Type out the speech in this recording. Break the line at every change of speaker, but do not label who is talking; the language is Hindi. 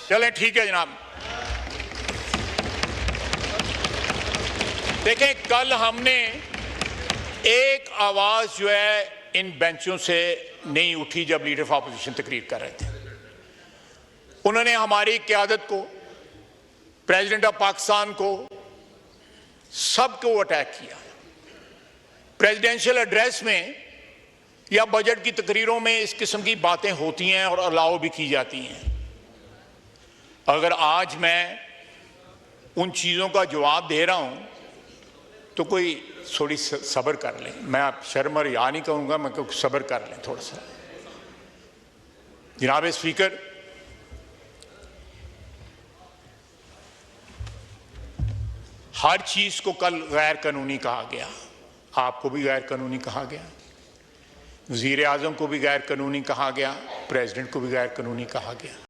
चलें ठीक है जनाब। देखें, कल हमने एक आवाज जो है इन बेंचों से नहीं उठी जब लीडर ऑफ ऑपोजिशन तकरीर कर रहे थे। उन्होंने हमारी क़यादत को, प्रेसिडेंट ऑफ पाकिस्तान को, सबको अटैक किया। प्रेसिडेंशियल एड्रेस में या बजट की तकरीरों में इस किस्म की बातें होती हैं और अलाउ भी की जाती हैं। अगर आज मैं उन चीज़ों का जवाब दे रहा हूं तो कोई थोड़ी सब्र कर लें। मैं आप शर्म और या नहीं कहूँगा, मैं कहूँ सब्र कर लें थोड़ा सा। जनाब स्पीकर, हर चीज़ को कल गैर कानूनी कहा गया। आपको भी गैर कानूनी कहा गया, वज़ीर आज़म को भी गैर कानूनी कहा गया, प्रेसिडेंट को भी गैर कानूनी कहा गया।